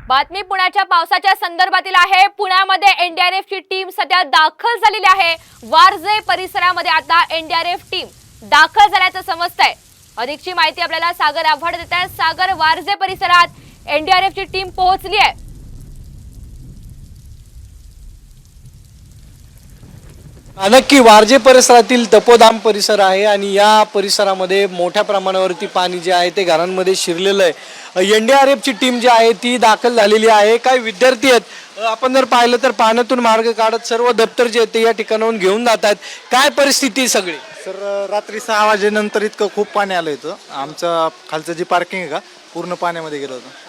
बातमी पुण्याच्या पावसाच्या संदर्भातील आहे। पुण्यामध्ये एनडीआरएफची टीम सध्या दाखल झालेली आहे। वारजे परिसरामध्ये आता एनडीआरएफ टीम दाखल झाल्याचं समजतंय। अधिकची माहिती आपल्याला सागर आव्हाड देत आहेत। सागर, वारजे परिसरात एनडीआरएफची टीम पोहोचली आहे। नक्की वारजे परिसरातील तपोधाम परिसर आहे आणि या परिसरामध्ये मोठ्या प्रमाणावरती पाणी जे आहे ते घरांमध्ये शिरलेलं आहे। एनडीआरएफची टीम जी आहे ती दाखल झालेली आहे। काही विद्यार्थी आहेत, आपण जर पाहिलं तर पाण्यातून मार्ग काढत सर्व दप्तर जे आहेत ते या ठिकाणाहून घेऊन जातात। काय परिस्थिती सगळी? सर, रात्री 6 वाजेनंतर इतकं खूप पाणी आलं इथं। आमचं खालचं जे पार्किंग आहे का पूर्ण पाण्यामध्ये गेलं होतं।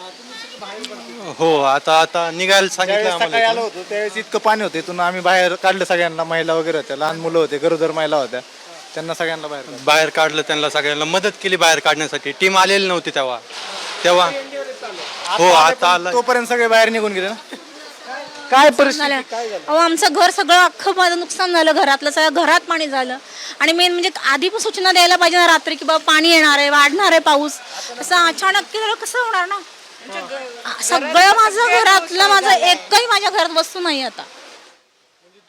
हो, आता निघायला सांगितलं सकाळी आम्हाला आलो होतो त्यावेळेस इतकं पाणी होतं, इथून आम्ही बाहेर काढलं सगळ्यांना। महिला वगैरे होत्या, लहान मुलं होते, गरोदर महिला होत्या, त्यांना सगळ्यांना बाहेर काढलं। बाहेर काढलं, त्यांना सगळ्यांना मदत केली बाहेर काढण्यासाठी। टीम आलेली नव्हती तेव्हा हो, आता आलं। तोपर्यंत सगळे बाहेर निघून गेले ना। काय परिस्थिती काय झालं? अहो, आमचं घर सगळं अख्खं माझं नुकसान झालं, घरातलं सगळं घरात पाणी झालं। आणि मेन म्हणजे आधी पण सूचना द्यायला पाहिजे ना रात्री की बाबा पाणी येणार आहे, वाढणार आहे पाऊस। असं अचानक केलं कसं होणार ना। सगळं माझं घरातलं, माझं एकही माझ्या घरात वस्तू नाही आता।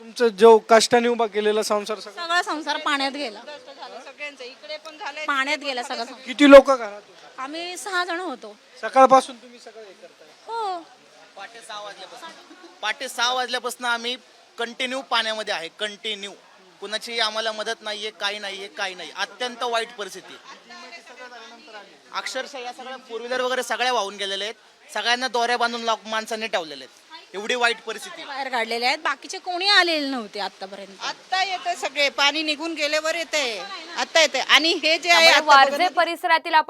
तुमचं जो कष्टाने उभा केलेला संसार सगळा संसार पाण्यात गेला, पाण्यात गेला सगळा संसार। किती लोक घरात होते? आम्ही 6 जण होतो। सकाळपासून तुम्ही सगळं हे करताय? हो, पहाटे 6 वाजल्यापासून आम्ही कंटिन्यू पाण्यामध्ये आहे। कंटिन्यू कुणाची आम्हाला मदत नाहीये, काही नाही। अत्यंत वाईट परिस्थिती। अक्षरशः या सगळ्या 4 व्हीलर वगैरे सगळ्या वाहून गेलेल्या आहेत। सगळ्यांना दोऱ्या बांधून माणसांनी ठेवलेले आहेत। एवढी वाईट परिस्थिती। बाहेर काढलेले आहेत, बाकीचे कोणी आलेले नव्हते आतापर्यंत। आता येते सगळे, पाणी निघून गेल्यावर येते, आता येते। आणि हे जे आहे त्यामुळे आता बघा वारजे परिसरातील आपण